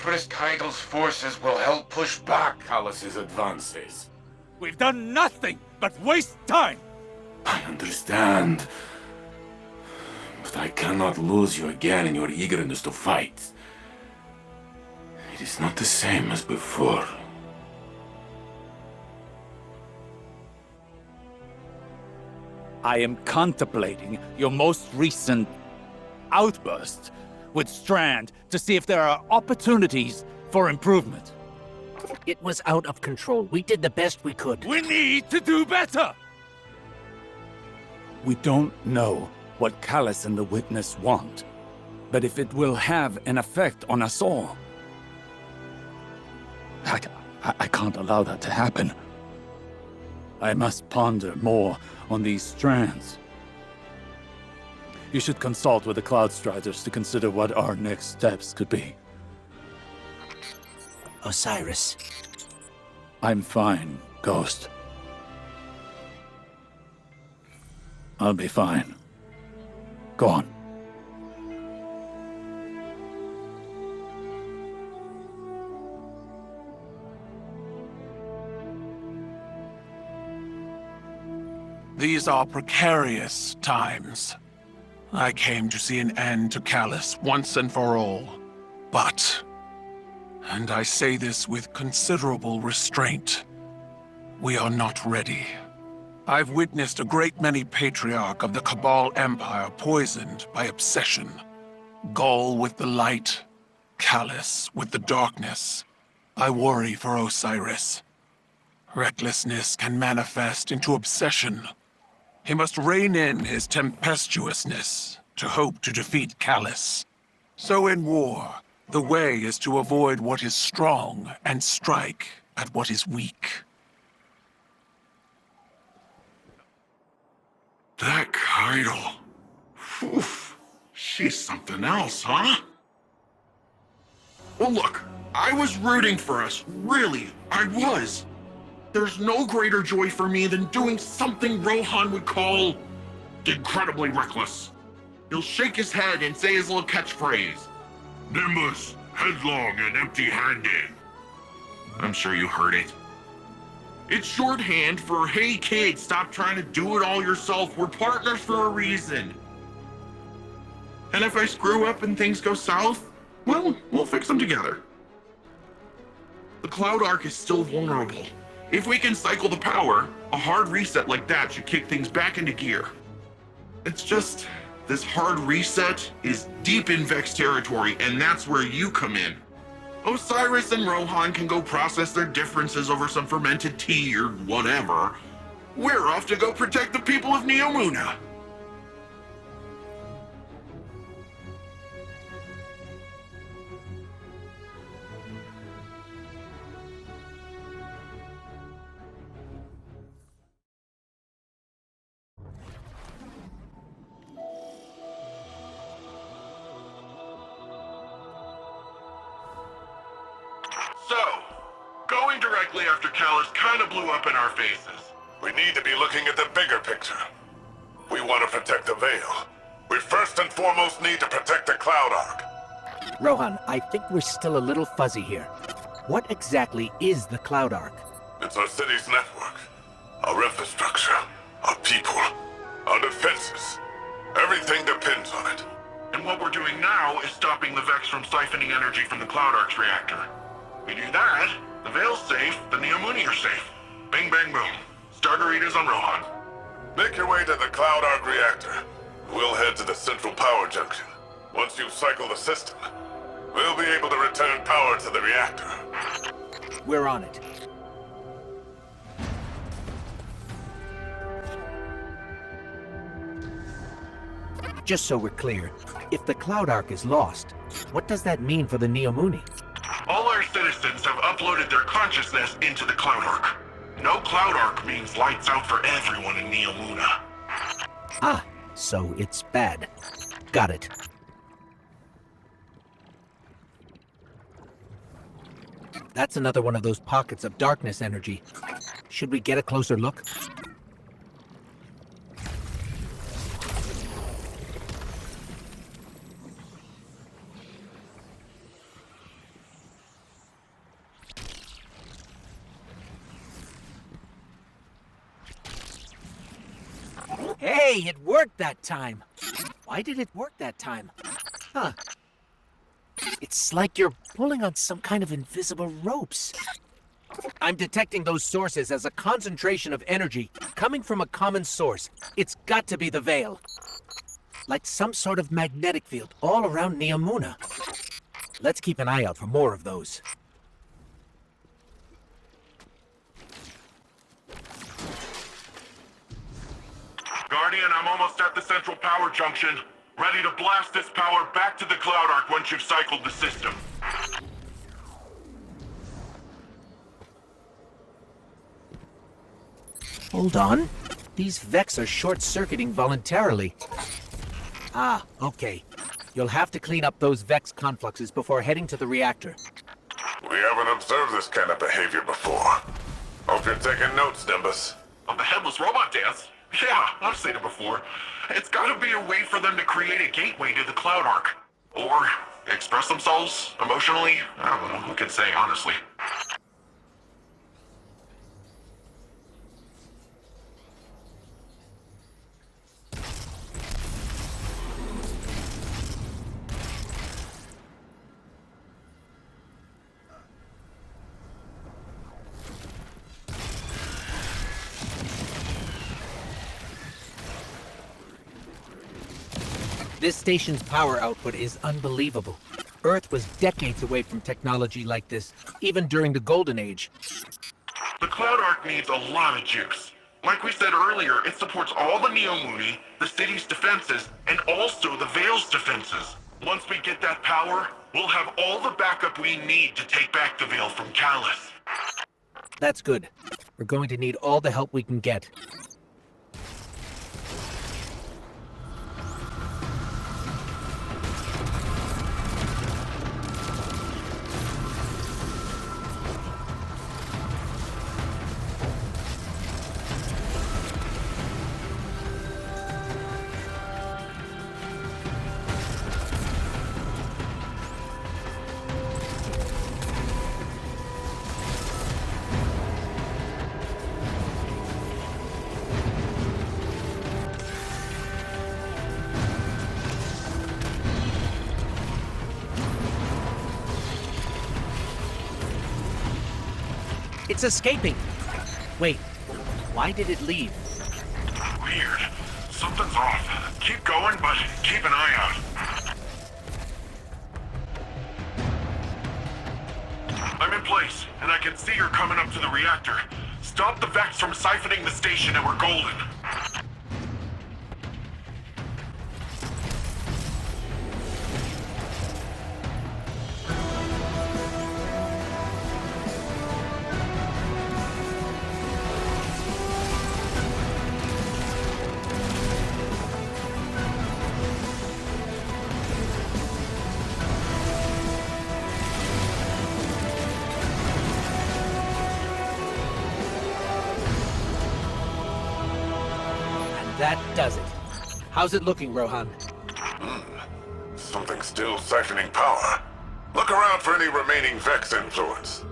Empress Kaigel's forces will help push back Calus's advances. We've done nothing but waste time! I understand. But I cannot lose you again in your eagerness to fight. It is not the same as before. I am contemplating your most recent outburst with Strand to see if there are opportunities for improvement. It was out of control. We did the best we could. We need to do better! We don't know what Calus and the Witness want, but if it will have an effect on us all, I can't allow that to happen. I must ponder more on these strands. You should consult with the Cloud Striders to consider what our next steps could be. Osiris. I'm fine, Ghost. I'll be fine. Go on. These are precarious times. I came to see an end to Calus once and for all. But, and I say this with considerable restraint, we are not ready. I've witnessed a great many Patriarch of the Cabal Empire poisoned by obsession. Gaul with the light, Calus with the darkness. I worry for Osiris. Recklessness can manifest into obsession. He must rein in his tempestuousness to hope to defeat Calus. So in war, the way is to avoid what is strong and strike at what is weak. That Kaido. Oof. She's something else, huh? Well, look, I was rooting for us. Really, I was. There's no greater joy for me than doing something Rohan would call incredibly reckless. He'll shake his head and say his little catchphrase. Nimbus, headlong and empty-handed. I'm sure you heard it. It's shorthand for, hey kid, stop trying to do it all yourself. We're partners for a reason. And if I screw up and things go south, well, we'll fix them together. The Cloud Arc is still vulnerable. If we can cycle the power, a hard reset like that should kick things back into gear. It's just, this hard reset is deep in Vex territory, and that's where you come in. Osiris and Rohan can go process their differences over some fermented tea or whatever. We're off to go protect the people of Neomuna. So, going directly after Calus kind of blew up in our faces. We need to be looking at the bigger picture. We want to protect the Veil. We first and foremost need to protect the Cloud Arc. Rohan, I think we're still a little fuzzy here. What exactly is the Cloud Arc? It's our city's network, our infrastructure, our people, our defenses. Everything depends on it. And what we're doing now is stopping the Vex from siphoning energy from the Cloud Arc's reactor. We do that, the Veil's safe, the Neomuna are safe. Bing bang boom. Stargaritas on Rohan. Make your way to the Cloud Arc reactor. We'll head to the central power junction. Once you cycle the system, we'll be able to return power to the reactor. We're on it. Just so we're clear, if the Cloud Arc is lost, what does that mean for the Neomuna? All our citizens have uploaded their consciousness into the Cloud Arc. No Cloud Arc means lights out for everyone in Neomuna. Ah, so it's bad. Got it. That's another one of those pockets of darkness energy. Should we get a closer look? Hey, it worked that time. Why did it work that time? Huh. It's like you're pulling on some kind of invisible ropes. I'm detecting those sources as a concentration of energy coming from a common source. It's got to be the Veil. Like some sort of magnetic field all around Neomuna. Let's keep an eye out for more of those. Guardian, I'm almost at the central power junction. Ready to blast this power back to the Cloud Ark once you've cycled the system. Hold on. These Vex are short-circuiting voluntarily. Ah, okay. You'll have to clean up those Vex confluxes before heading to the reactor. We haven't observed this kind of behavior before. Hope you're taking notes, Nimbus. On the headless robot dance? Yeah, I've seen it before. It's gotta be a way for them to create a gateway to the Cloud Ark. Or express themselves emotionally. I don't know, who can say, honestly. This station's power output is unbelievable. Earth was decades away from technology like this, even during the Golden Age. The Cloud Ark needs a lot of juice. Like we said earlier, it supports all the Neomuni, the city's defenses, and also the Veil's defenses. Once we get that power, we'll have all the backup we need to take back the Veil from Calus. That's good. We're going to need all the help we can get. It's escaping. Wait, why did it leave? Weird. Something's off. Keep going, but keep an eye out. I'm in place, and I can see you're coming up to the reactor. Stop the Vex from siphoning the station and we're golden. That does it. How's it looking, Rohan? Something still siphoning power. Look around for any remaining Vex influence.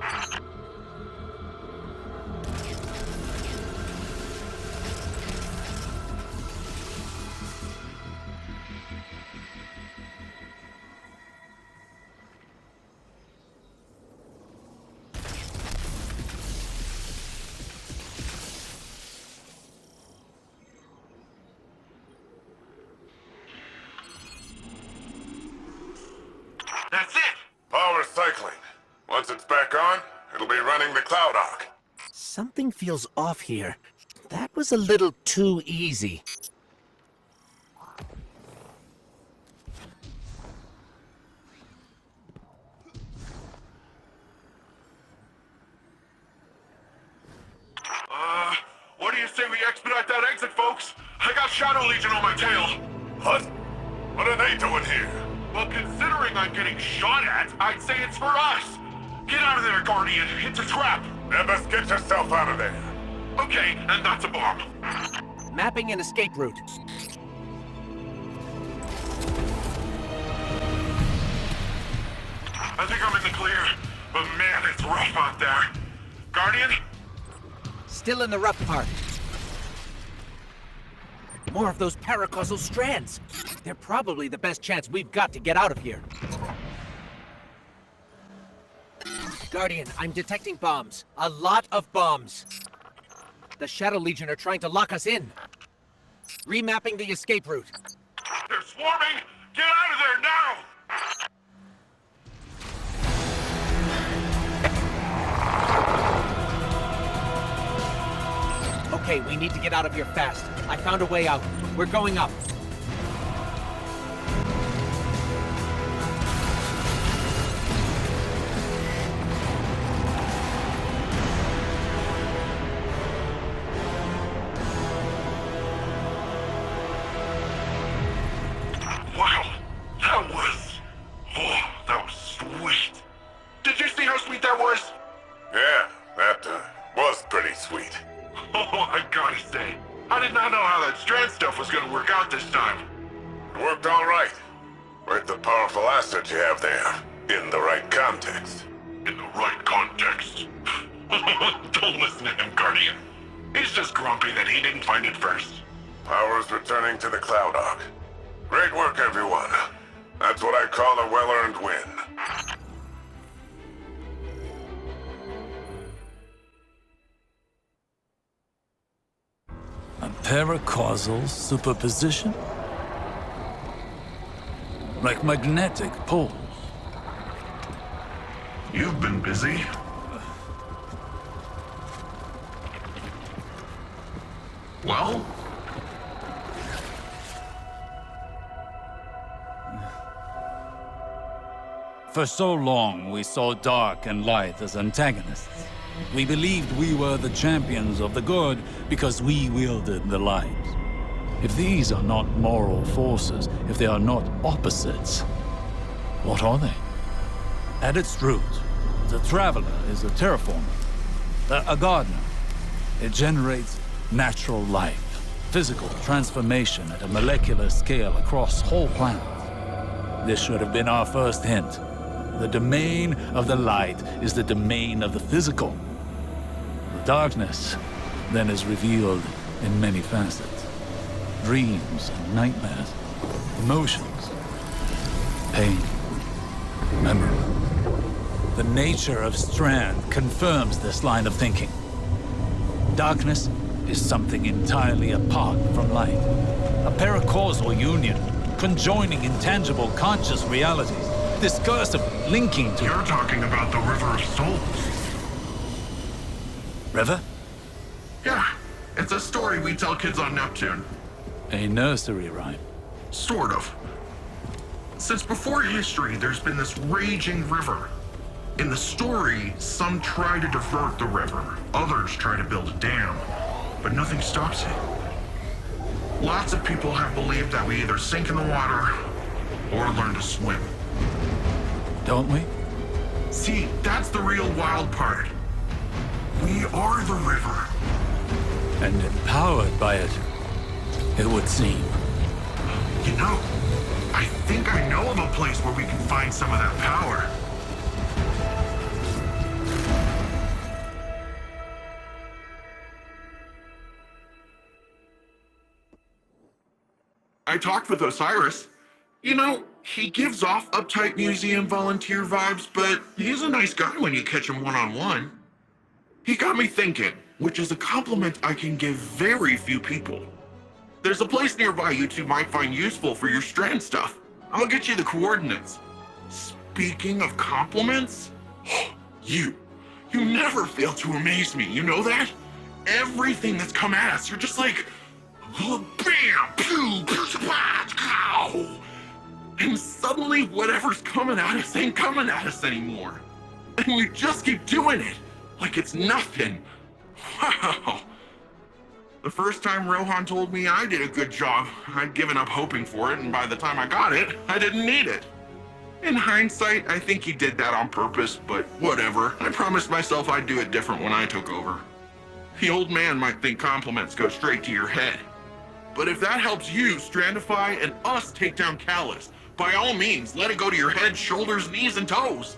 That's it! Power cycling. Once it's back on, it'll be running the Cloud Ark. Something feels off here. That was a little too easy. What do you say we expedite that exit, folks? I got Shadow Legion on my tail. What? What are they doing here? Well, considering I'm getting shot at, I'd say it's for us. Get out of there, Guardian. It's a trap. Nimbus, get yourself out of there. Okay, and that's a bomb. Mapping an escape route. I think I'm in the clear, but man, it's rough out there. Guardian? Still in the rough part. More of those paracausal strands. They're probably the best chance we've got to get out of here. Guardian, I'm detecting bombs. A lot of bombs. The Shadow Legion are trying to lock us in. Remapping the escape route. They're swarming! Get out of there now! Okay, we need to get out of here fast. I found a way out. We're going up. Wow, that was sweet. Did you see how sweet that was? Yeah, that was pretty sweet. Oh, I gotta say, I did not know how that Strand stuff was gonna work out this time. It worked all right. With the powerful asset you have there, in the right context. In the right context. Don't listen to him, Guardian. He's just grumpy that he didn't find it first. Power's returning to the Cloud Ark. Great work, everyone. That's what I call a well-earned win. A paracausal superposition? Like magnetic poles. You've been busy. Well? For so long, we saw dark and light as antagonists. We believed we were the champions of the good because we wielded the light. If these are not moral forces, if they are not opposites, what are they? At its root, the Traveler is a terraformer, a gardener. It generates natural life, physical transformation at a molecular scale across whole planets. This should have been our first hint. The domain of the light is the domain of the physical. The darkness then is revealed in many facets. Dreams and nightmares, emotions, pain, memory. The nature of Strand confirms this line of thinking. Darkness is something entirely apart from light. A paracausal union, conjoining intangible conscious realities, discursively linking to... You're talking about the River of Souls. River? Yeah, it's a story we tell kids on Neptune. A nursery rhyme. Sort of. Since before history, there's been this raging river. In the story, some try to divert the river, others try to build a dam, but nothing stops it. Lots of people have believed that we either sink in the water or learn to swim. Don't we? See, that's the real wild part. We are the river. And empowered by it, it would seem. You know, I think I know of a place where we can find some of that power. I talked with Osiris. You know, he gives off uptight museum volunteer vibes, but he's a nice guy when you catch him one-on-one. He got me thinking, which is a compliment I can give very few people. There's a place nearby you two might find useful for your Strand stuff. I'll get you the coordinates. Speaking of compliments, you never fail to amaze me, you know that? Everything that's come at us, you're just like, bam, pew, pew, pow. And suddenly whatever's coming at us ain't coming at us anymore. And we just keep doing it, like it's nothing. Wow. The first time Rohan told me I did a good job, I'd given up hoping for it, and by the time I got it, I didn't need it. In hindsight, I think he did that on purpose, but whatever. I promised myself I'd do it different when I took over. The old man might think compliments go straight to your head. But if that helps you Strandify and us take down Calus, by all means, let it go to your head, shoulders, knees, and toes.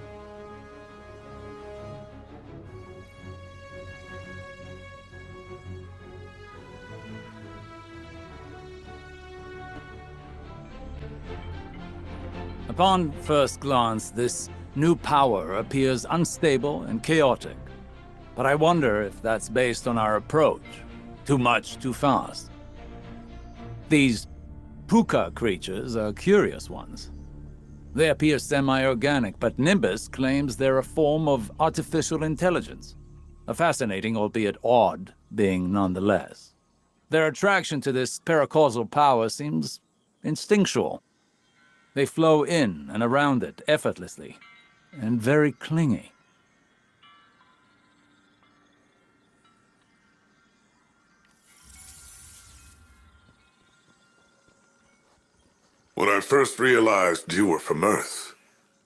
Upon first glance, this new power appears unstable and chaotic. But I wonder if that's based on our approach. Too much, too fast. These puka creatures are curious ones. They appear semi-organic, but Nimbus claims they're a form of artificial intelligence. A fascinating, albeit odd, being nonetheless. Their attraction to this paracausal power seems instinctual. They flow in and around it effortlessly, and very clingy. When I first realized you were from Earth,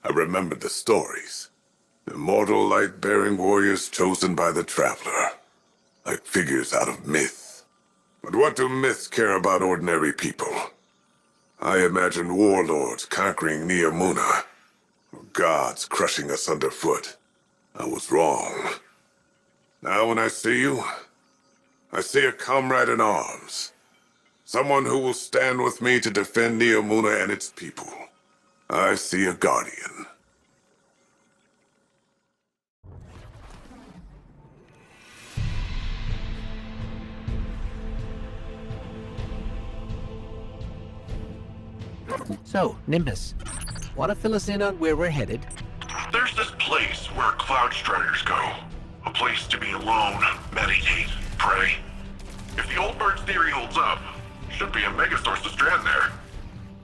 I remembered the stories. Immortal light-bearing warriors chosen by the Traveler, like figures out of myth. But what do myths care about ordinary people? I imagined warlords conquering Neomuna, or gods crushing us underfoot. I was wrong. Now when I see you, I see a comrade in arms. Someone who will stand with me to defend Neomuna and its people. I see a guardian. So, Nimbus, want to fill us in on where we're headed? There's this place where Cloud Striders go. A place to be alone, meditate, pray. If the old bird's theory holds up, should be a megasource of Strand there.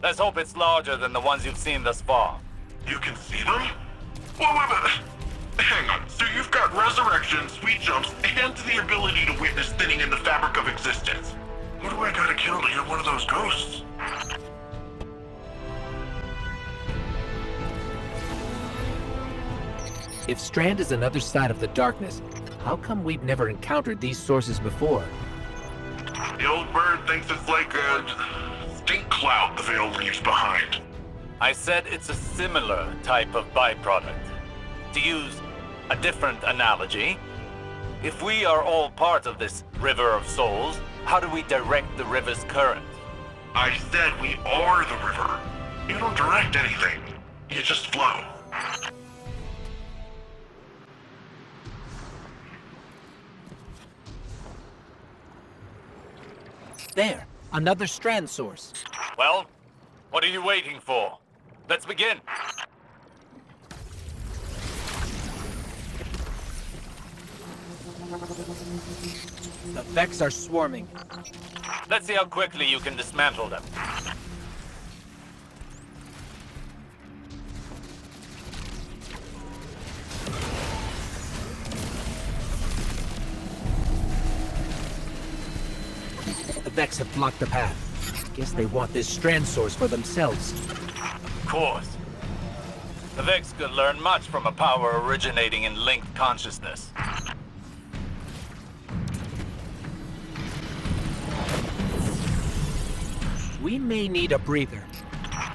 Let's hope it's larger than the ones you've seen thus far. You can see them? Wait. Hang on, so you've got resurrection, sweet jumps, and the ability to witness thinning in the fabric of existence. What do I gotta kill to get one of those ghosts? If Strand is another side of the darkness, how come we've never encountered these sources before? The old bird thinks it's like a stink cloud the veil leaves behind. I said it's a similar type of byproduct. To use a different analogy, if we are all part of this river of souls, how do we direct the river's current? I said we are the river. You don't direct anything. You just flow. There, another Strand source. Well, what are you waiting for? Let's begin. The Vex are swarming. Let's see how quickly you can dismantle them. The Vex have blocked the path. Guess they want this Strand source for themselves. Of course. The Vex could learn much from a power originating in linked consciousness. We may need a breather.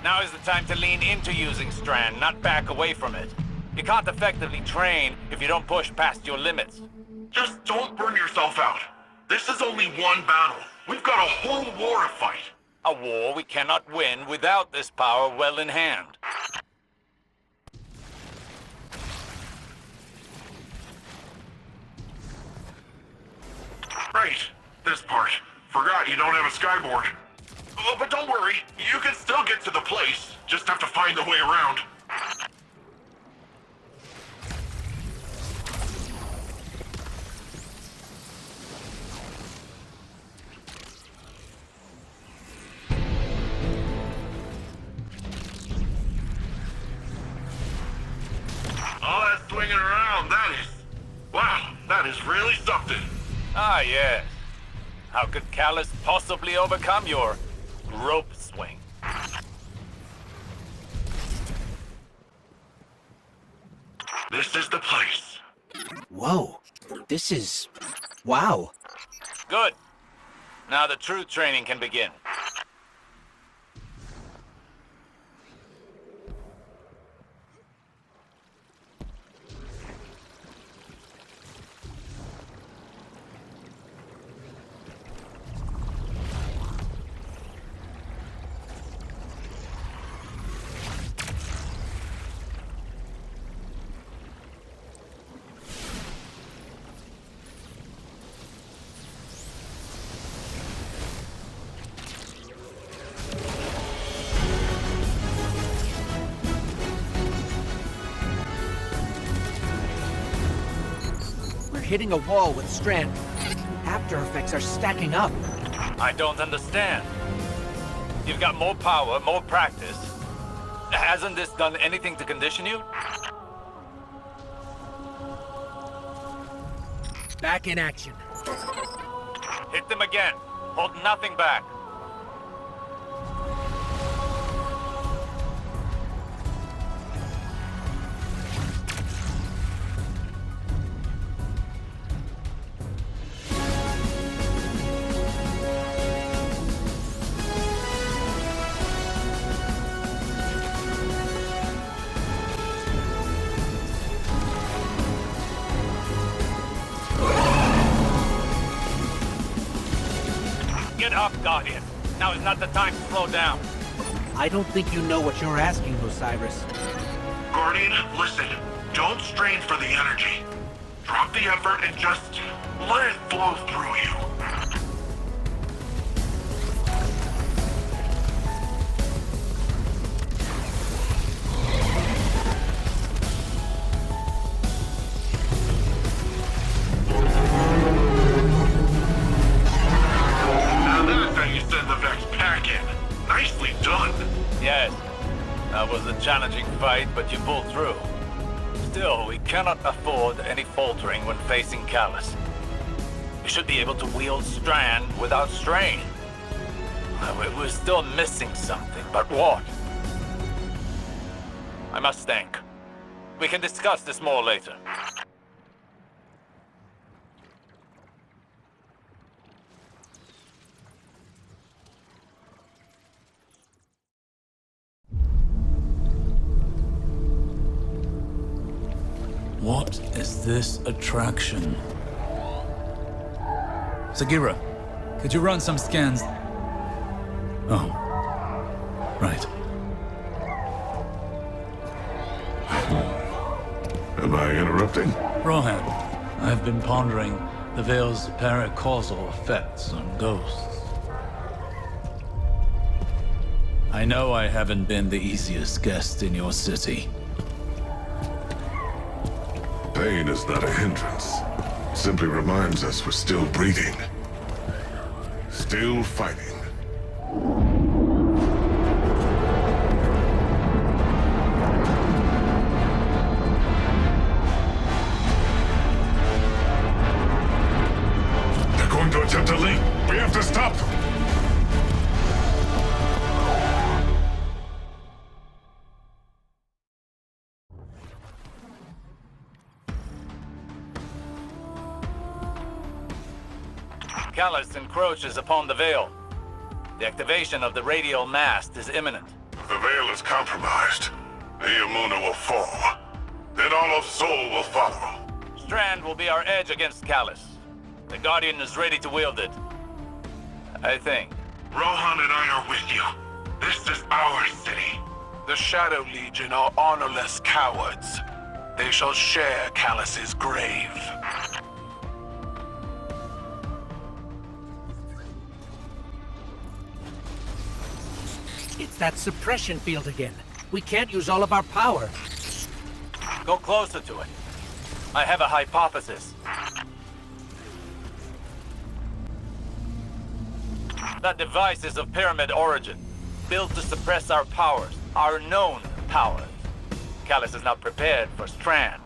Now is the time to lean into using Strand, not back away from it. You can't effectively train if you don't push past your limits. Just don't burn yourself out. This is only one battle. We've got a whole war to fight. A war we cannot win without this power well in hand. Right, this part. Forgot you don't have a skyboard. Oh, but don't worry, you can still get to the place. Just have to find the way around. All that swinging around, that is really something. Ah, yes. How could Calus possibly overcome your rope swing? This is the place. Whoa, this is... wow. Good. Now the true training can begin. hitting a wall with Strand. After effects are stacking up. I don't understand. You've got more power, more practice. Hasn't this done anything to condition you? Back in action. Hit them again. Hold nothing back. Get up, Guardian. Now is not the time to slow down. I don't think you know what you're asking, Osiris. Guardian, listen. Don't strain for the energy. Drop the effort and just let it flow through you. Now that's how you send the Vex packing. Nicely done. Yes. That was a challenging fight, but you pulled through. Still, we cannot afford any faltering when facing Calus. We should be able to wield Strand without strain. We're still missing something, but what? I must think. We can discuss this more later. What is this attraction? Sagira, could you run some scans? Oh, right. Am I interrupting? Rohan, I've been pondering the Veil's paracausal effects on ghosts. I know I haven't been the easiest guest in your city. Pain is not a hindrance. Simply reminds us we're still breathing. Still fighting. They're going to attempt to leap. We have to stop them. Calus encroaches upon the Veil. The activation of the radial mast is imminent. If the Veil is compromised, Neomuna will fall. Then all of Sol will follow. Strand will be our edge against Calus. The Guardian is ready to wield it. I think. Rohan and I are with you. This is our city. The Shadow Legion are honorless cowards. They shall share Calus's grave. It's that suppression field again. We can't use all of our power. Go closer to it. I have a hypothesis. That device is of pyramid origin, built to suppress our powers, our known powers. Calus is not prepared for Strand.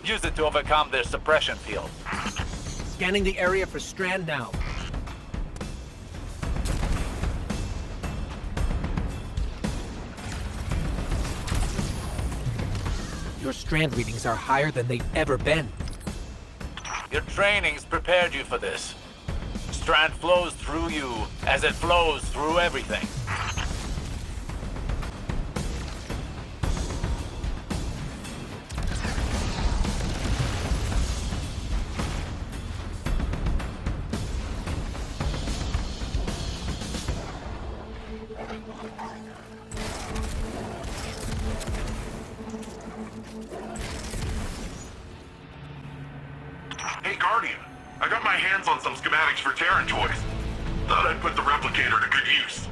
Use it to overcome their suppression field. Scanning the area for Strand now. Your Strand readings are higher than they've ever been. Your training's prepared you for this. Strand flows through you as it flows through everything. Hey, Guardian. I got my hands on some schematics for Terran toys. Thought I'd put the replicator to good use.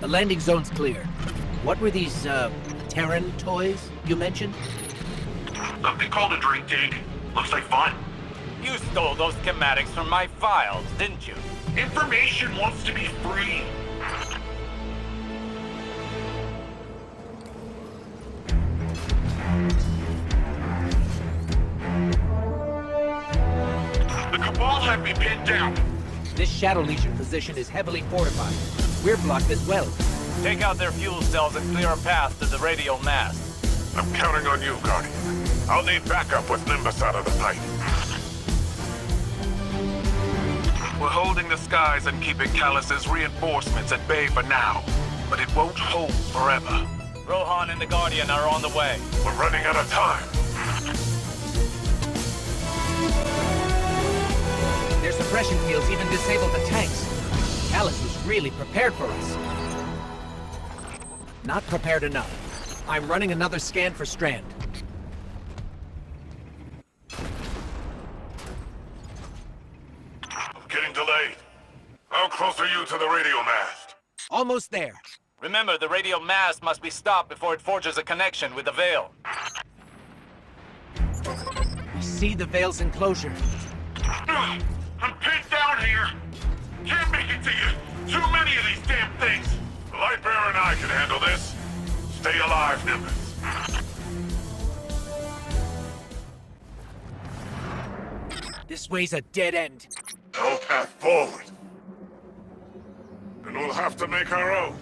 The landing zone's clear. What were these, Terran toys? you mentioned? Something called a drink dig. Looks like fun. You stole those schematics from my files, didn't you? Information wants to be free. The Cabal have me pinned down. This Shadow Legion position is heavily fortified. We're blocked as well. Take out their fuel cells and clear a path to the radial mast. I'm counting on you, Guardian. I'll need backup with Nimbus out of the fight. We're holding the skies and keeping Calus's reinforcements at bay for now. But it won't hold forever. Rohan and the Guardian are on the way. We're running out of time. Their suppression fields even disabled the tanks. Calus was really prepared for us. Not prepared enough. I'm running another scan for Strand. I'm getting delayed. How close are you to the radio mast? Almost there. Remember, the radial mast must be stopped before it forges a connection with the Veil. I see the Veil's enclosure. I'm pinned down here. Can't make it to you. Too many of these damn things. The Lightbearer and I can handle this. Stay alive, Nimbus. This way's a dead end. No path forward. And we'll have to make our own.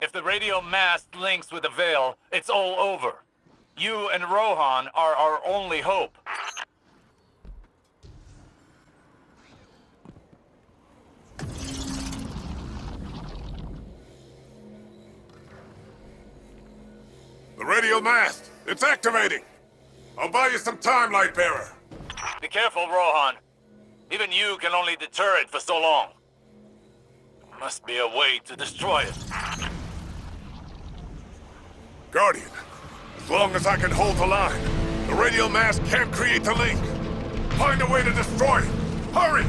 If the radial mast links with the Veil, it's all over. You and Rohan are our only hope. The radial mast! It's activating! I'll buy you some time, Lightbearer. Be careful, Rohan. Even you can only deter it for so long. There must be a way to destroy it. Guardian, as long as I can hold the line, the radial mast can't create the link. Find a way to destroy it. Hurry!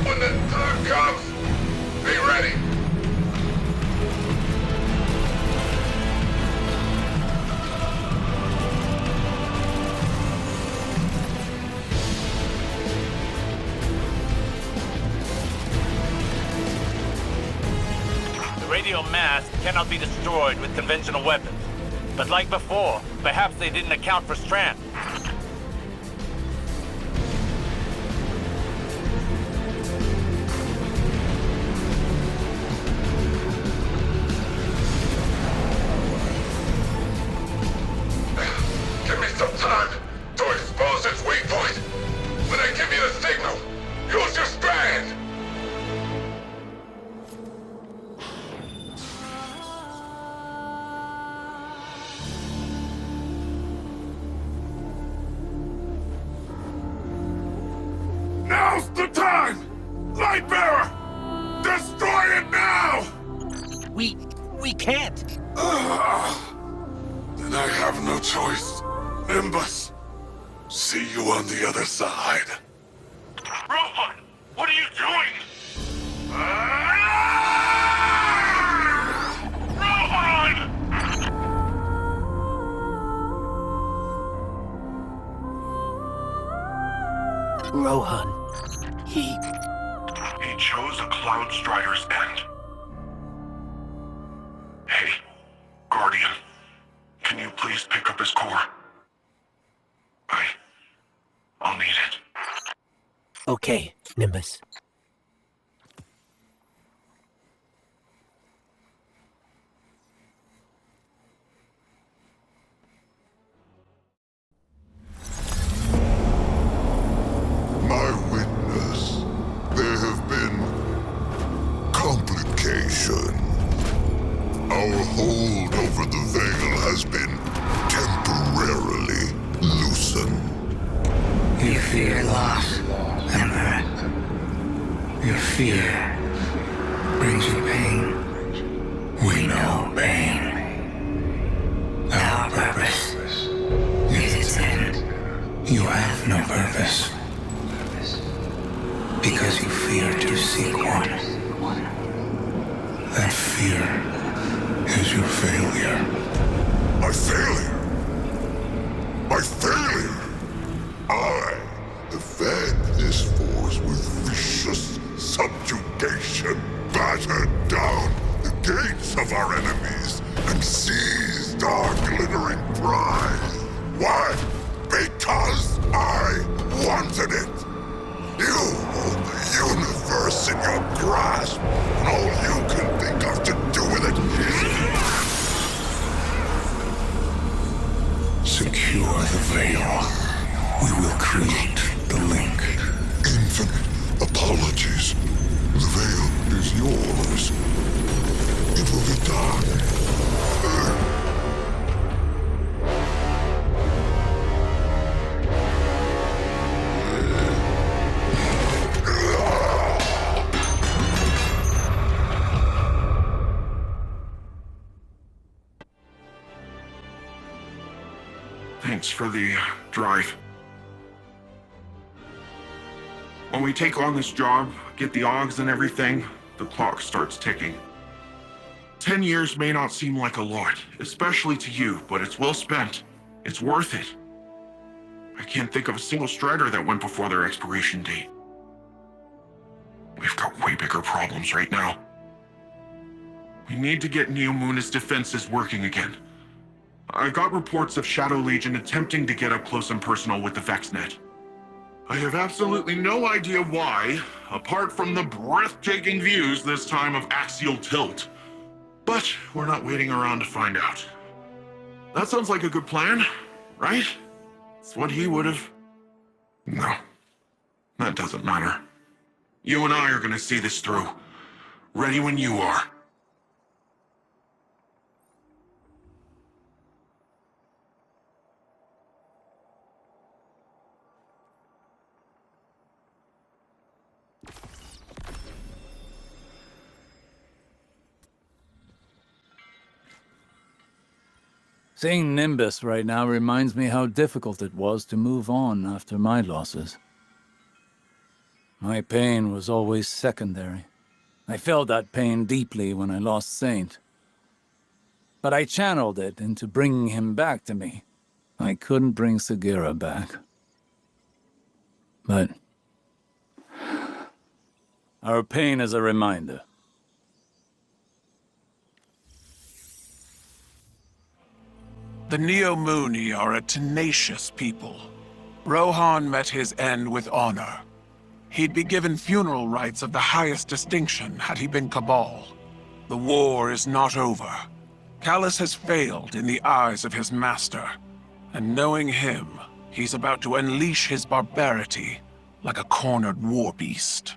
When the time comes, be ready. The radial mast cannot be destroyed with conventional weapons. But like before, perhaps they didn't account for Strand. Give me some time to expose its weak point. When I give you the signal, use your strand. Now's the time! Lightbearer! Destroy it now! We can't. Then I have no choice. Nimbus, see you on the other side. Rohan, what are you doing? Rohan! Rohan. He chose a Cloud Strider's end. Hey, Guardian, can you please pick up his core? I'll need it. Okay, Nimbus. My witness, there have been complications. Our hold over the Veil has been Your fear brings you pain. We know pain. Our purpose is its end. You have no purpose. Because you fear to seek one. That fear is your failure. My failure? My failure? I have fed this force with vicious subjugation, battered down the gates of our enemies, and seized our glittering prize. Why? Because I wanted it. You hold the universe in your grasp, and all you can think of to do with it is... Secure the veil. We will create the link. Infinite apologies. The veil is yours. It will be dark. Thanks for the drive. When we take on this job, get the Augs and everything, the clock starts ticking. 10 years may not seem like a lot, especially to you, but it's well spent. It's worth it. I can't think of a single Strider that went before their expiration date. We've got way bigger problems right now. We need to get Neomuna's defenses working again. I got reports of Shadow Legion attempting to get up close and personal with the VexNet. I have absolutely no idea why, apart from the breathtaking views this time of axial tilt. But we're not waiting around to find out. That sounds like a good plan, right? It's what he would have... No, that doesn't matter. You and I are gonna see this through. Ready when you are. Seeing Nimbus right now reminds me how difficult it was to move on after my losses. My pain was always secondary. I felt that pain deeply when I lost Saint. But I channeled it into bringing him back to me. I couldn't bring Sagira back. But our pain is a reminder. The Neomuna are a tenacious people. Rohan met his end with honor. He'd be given funeral rites of the highest distinction had he been Cabal. The war is not over. Calus has failed in the eyes of his master. And knowing him, he's about to unleash his barbarity like a cornered war beast.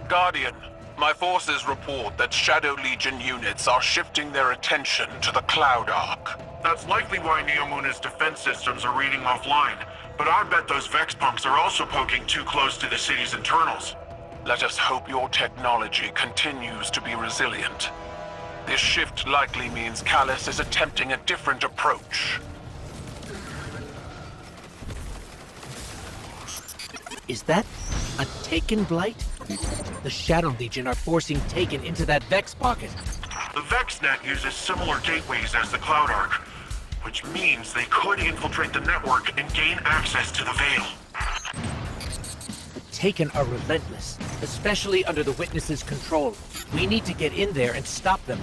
Guardian, my forces report that Shadow Legion units are shifting their attention to the Cloud Arc. That's likely why Neomuna's defense systems are reading offline. But I bet those Vex punks are also poking too close to the city's internals. Let us hope your technology continues to be resilient. This shift likely means Calus is attempting a different approach. Is that a Taken Blight? The Shadow Legion are forcing Taken into that Vex pocket. The VexNet uses similar gateways as the Cloud Arc, which means they could infiltrate the network and gain access to the Veil. The Taken are relentless, especially under the Witness's control. We need to get in there and stop them.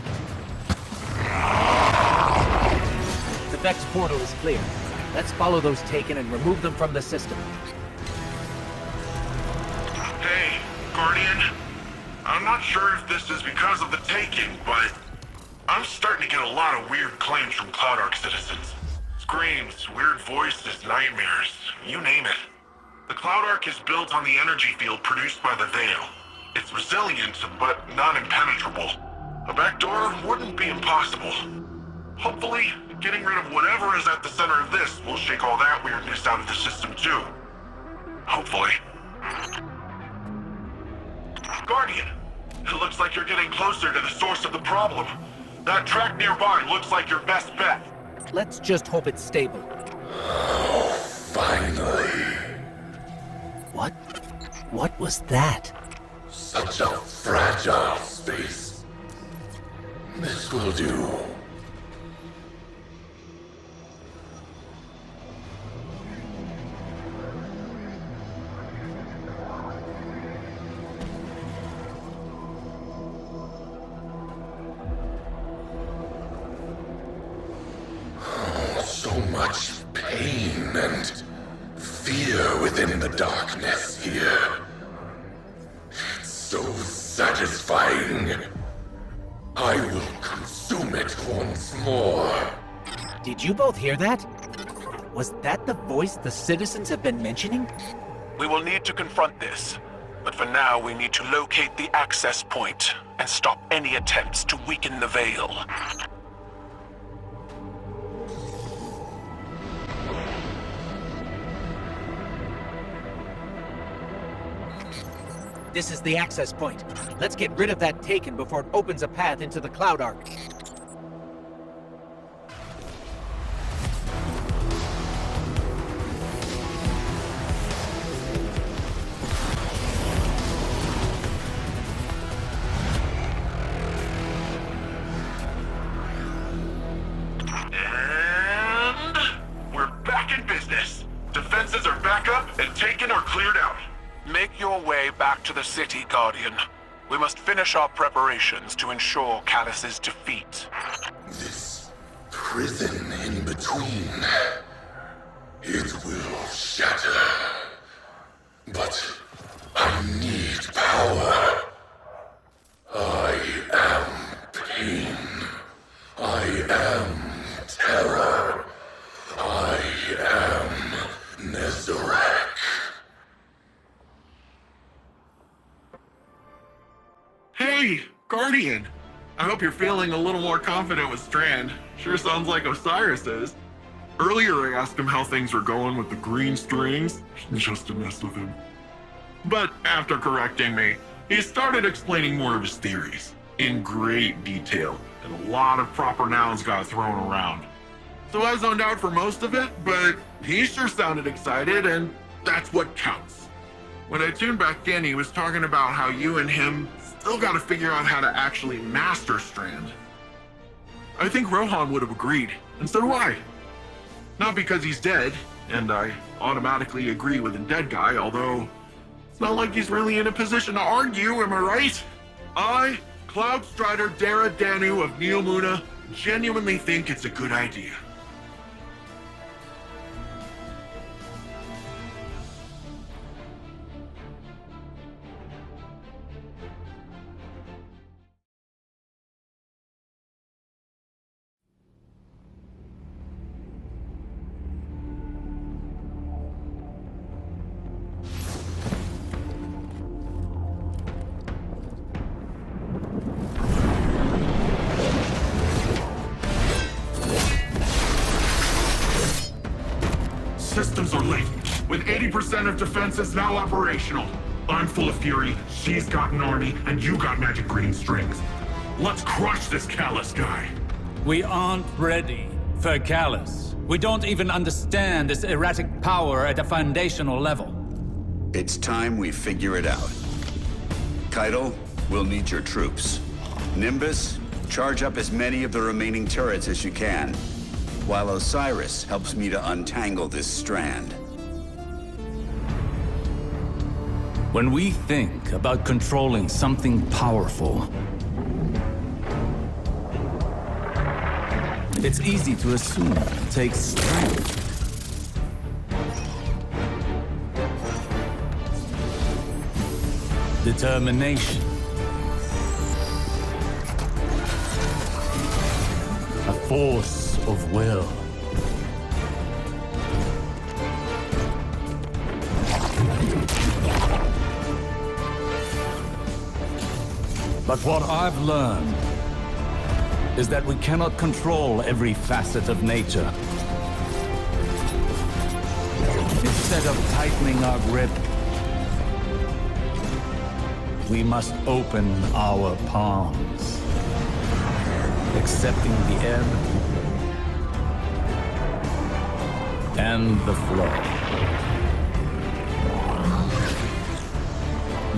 The Vex portal is clear. Let's follow those Taken and remove them from the system. Hey, Guardian. I'm not sure if this is because of the Taken, but I'm starting to get a lot of weird claims from Cloud Arc citizens. Screams, weird voices, nightmares, you name it. The Cloud Arc is built on the energy field produced by the Veil. It's resilient, but not impenetrable. A backdoor wouldn't be impossible. Hopefully, getting rid of whatever is at the center of this will shake all that weirdness out of the system too. Hopefully. Guardian, it looks like you're getting closer to the source of the problem. That track nearby looks like your best bet. Let's just hope it's stable. Finally. What? What was that? Such a fragile space. This will do. So much pain and fear within the darkness here. It's so satisfying. I will consume it once more. Did you both hear that? Was that the voice the citizens have been mentioning? We will need to confront this. But for now, we need to locate the access point and stop any attempts to weaken the Veil. This is the access point. Let's get rid of that Taken before it opens a path into the Cloud Arc. And we're back in business. Defenses are back up and Taken are cleared out. Make your way back to the city, Guardian. We must finish our preparations to ensure Calus's defeat. This prison in between. It will shatter. But I need power. I am pain. I am terror. I am Nezarek. Hey, Guardian. I hope you're feeling a little more confident with Strand. Sure sounds like Osiris is. Earlier I asked him how things were going with the green strings, just to mess with him. But after correcting me, he started explaining more of his theories, in great detail, and a lot of proper nouns got thrown around. So I zoned out for most of it, but he sure sounded excited, and that's what counts. When I tuned back in, he was talking about how you and him still gotta figure out how to actually master Strand. I think Rohan would have agreed, and so do I. Not because he's dead, and I automatically agree with the dead guy, although it's not like he's really in a position to argue, am I right? I, Cloud Strider Dara Danu of Neomuna, genuinely think it's a good idea. Systems are late, with 80% of defenses now operational. I'm full of fury, she's got an army, and you got magic green strings. Let's crush this Calus guy. We aren't ready for Calus. We don't even understand this erratic power at a foundational level. It's time we figure it out. Keitel, we'll need your troops. Nimbus, charge up as many of the remaining turrets as you can, while Osiris helps me to untangle this strand. When we think about controlling something powerful, it's easy to assume it takes strength. Determination. A force of will. But what I've learned is that we cannot control every facet of nature. Instead of tightening our grip, we must open our palms, accepting the ebb and the flow.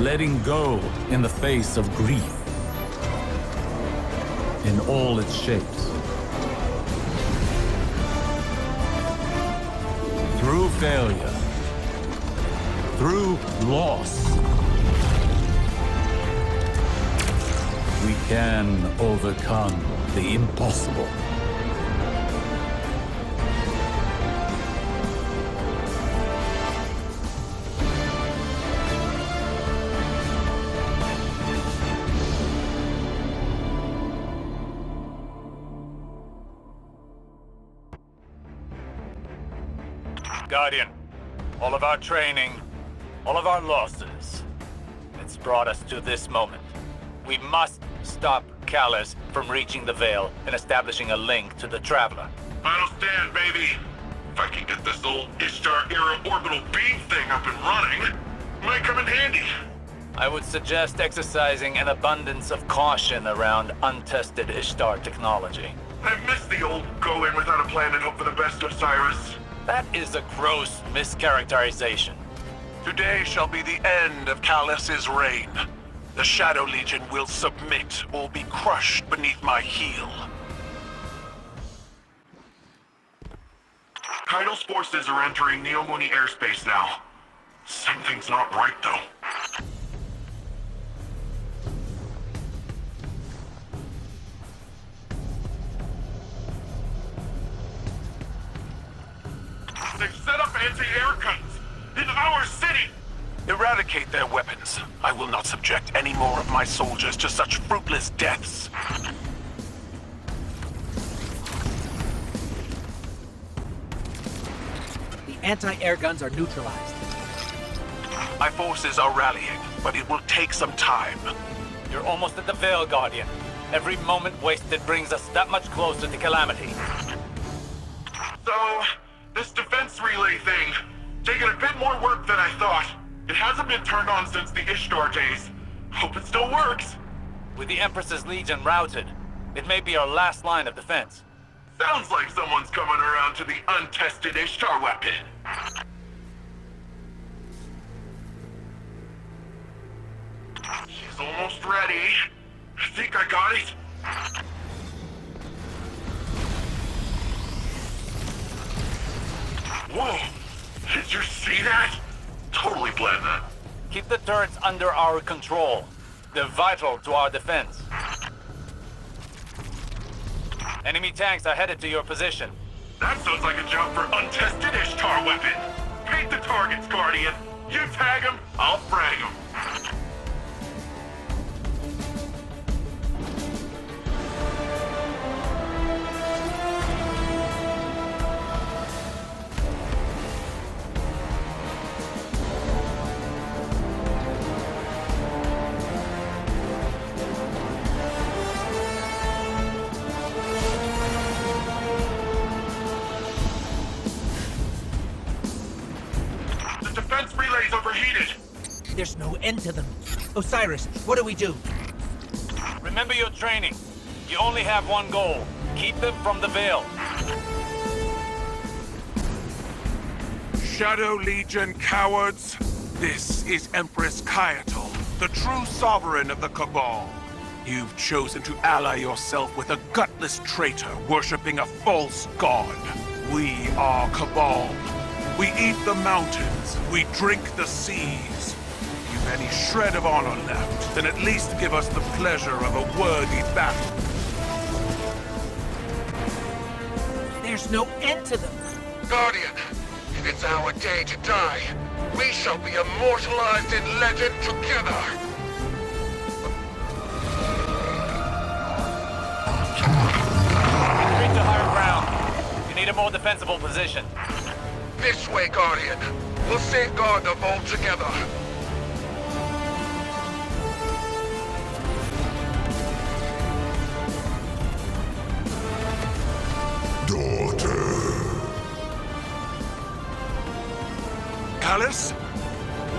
Letting go in the face of grief, in all its shapes. Through failure, through loss, we can overcome the impossible. Guardian, all of our training, all of our losses, it's brought us to this moment. We must stop Calus from reaching the Veil and establishing a link to the Traveler. Final stand, baby. If I can get this old Ishtar-era orbital beam thing up and running, might come in handy. I would suggest exercising an abundance of caution around untested Ishtar technology. I've missed the old go in without a plan and hope for the best, Osiris. That is a gross mischaracterization. Today shall be the end of Calus's reign. The Shadow Legion will submit or be crushed beneath my heel. Keitel's forces are entering Neomuna airspace now. Something's not right, though. They've set up anti-air guns in our city! Eradicate their weapons. I will not subject any more of my soldiers to such fruitless deaths. The anti-air guns are neutralized. My forces are rallying, but it will take some time. You're almost at the Veil, Guardian. Every moment wasted brings us that much closer to Calamity. So, this defense relay thing, taking a bit more work than I thought. It hasn't been turned on since the Ishtar days. Hope it still works. With the Empress's Legion routed, it may be our last line of defense. Sounds like someone's coming around to the untested Ishtar weapon. She's almost ready. I think I got it. Whoa! Did you see that? Totally planned that. Keep the turrets under our control. They're vital to our defense. Enemy tanks are headed to your position. That sounds like a job for untested Ishtar weapon. Paint the targets, Guardian. You tag them, I'll frag them. There's no end to them. Osiris, what do we do? Remember your training. You only have one goal. Keep them from the Veil. Shadow Legion cowards, This is Empress Kyatal, the true sovereign of the Cabal. You've chosen to ally yourself with a gutless traitor worshipping a false god. We are Cabal. We eat the mountains. We drink the seas. If you've any shred of honor left, then at least give us the pleasure of a worthy battle. There's no end to them. Guardian, it's our day to die. We shall be immortalized in legend together. Retreat to higher ground. You need a more defensible position. This way, Guardian. We'll safeguard the vault together. Daughter. Calus?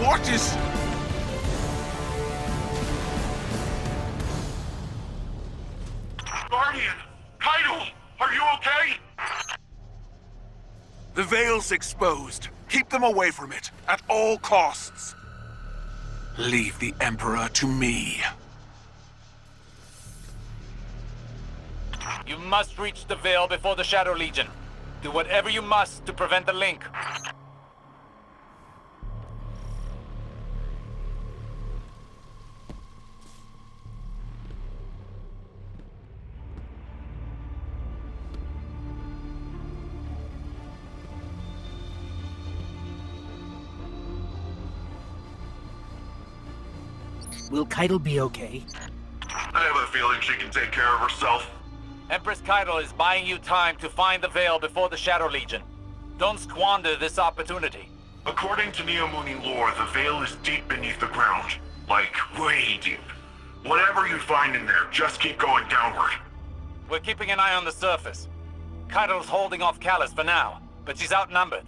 What is... Guardian! Kaido! Are you okay? The Veil's exposed. Keep them away from it, at all costs. Leave the Emperor to me. You must reach the Veil before the Shadow Legion. Do whatever you must to prevent the link. Will Keitel be okay? I have a feeling she can take care of herself. Empress Keitel is buying you time to find the Veil before the Shadow Legion. Don't squander this opportunity. According to Neomuna lore, the Veil is deep beneath the ground. Like, way deep. Whatever you find in there, just keep going downward. We're keeping an eye on the surface. Keitel's holding off Calus for now, but she's outnumbered.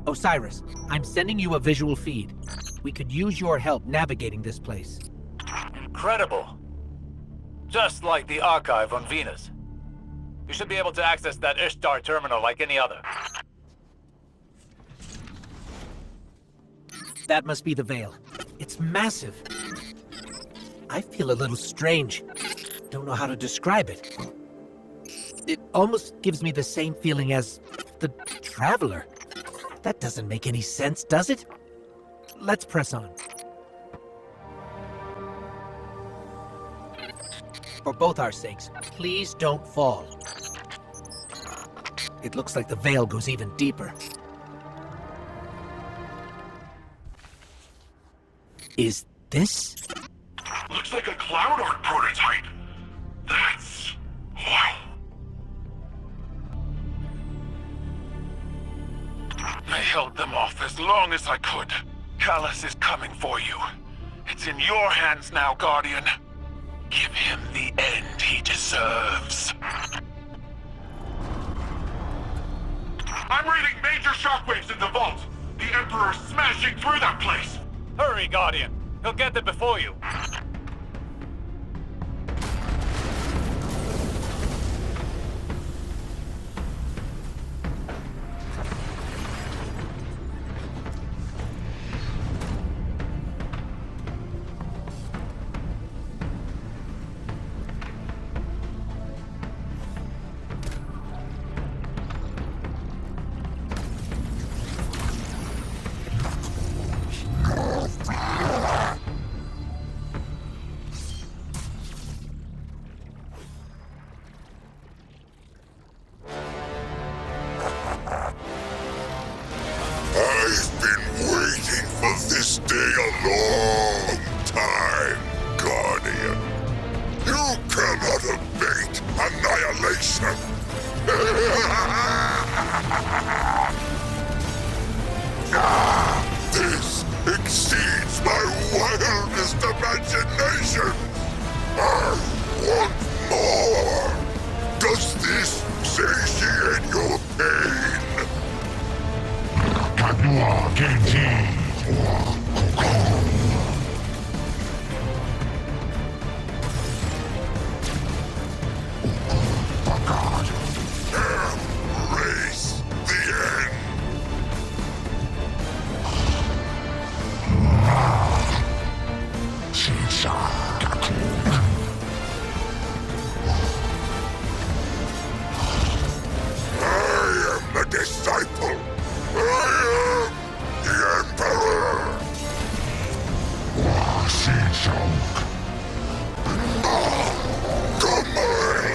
Osiris, I'm sending you a visual feed. We could use your help navigating this place. Incredible. Just like the archive on Venus. You should be able to access that Ishtar terminal like any other. That must be the Veil. It's massive. I feel a little strange. Don't know how to describe it. It almost gives me the same feeling as the Traveler. That doesn't make any sense, does it? Let's press on. For both our sakes, please don't fall. It looks like the Veil goes even deeper. Is this? Looks like a Cloud Arc prototype. That's... wow. I held them off as long as I could. Calus is coming for you. It's in your hands now, Guardian. Give him the end he deserves. I'm reading major shockwaves in the vault. The Emperor's smashing through that place. Hurry, Guardian. He'll get there before you. I've been waiting for this day a long time, Guardian. You cannot abate annihilation. This exceeds my wildest imagination. I want more. Does this satiate your pain? I am the disciple. I am the Emperor. Come early.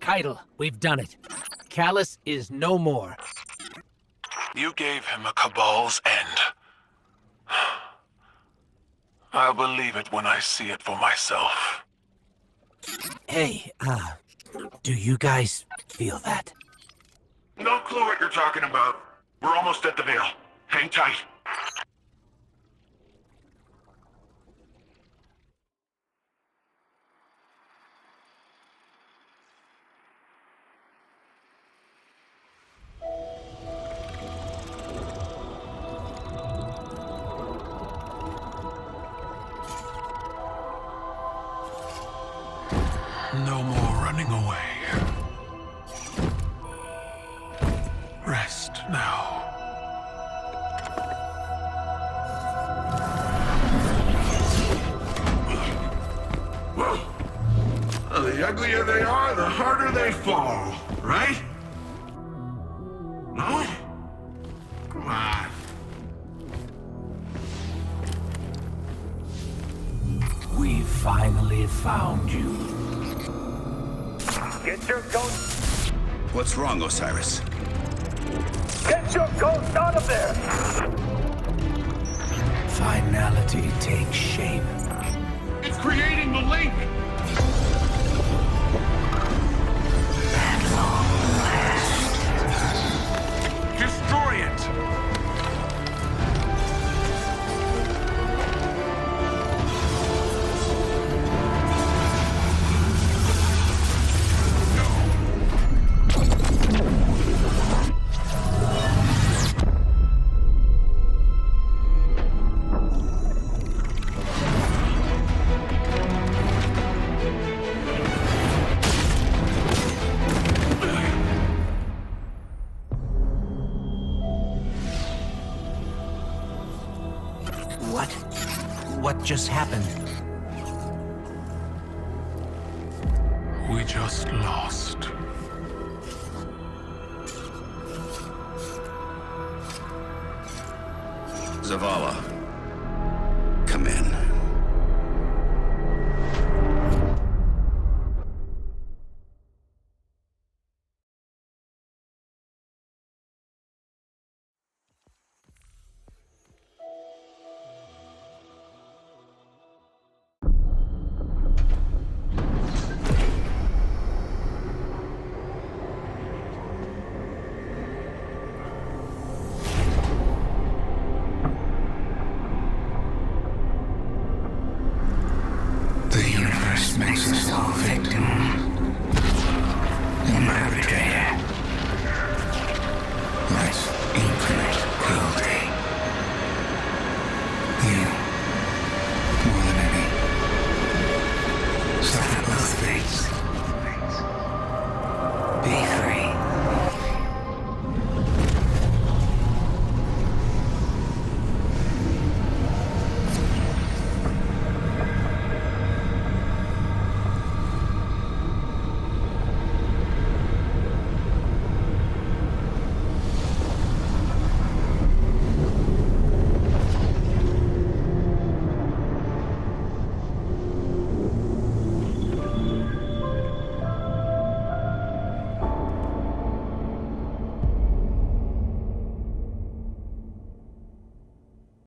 Keitel, we've done it. Calus is no more. You gave him a Cabal's end. I'll believe it when I see it for myself. Hey, do you guys feel that? No clue what you're talking about. We're almost at the Veil. Hang tight. No more running away. Rest now. Well, the uglier they are, the harder they fall, right? No? Come on. We finally found you. Get your ghost! What's wrong, Osiris? Get your ghost out of there! Finality takes shape. It's creating the link! Destroy it! What just happened? We just lost. Zavala,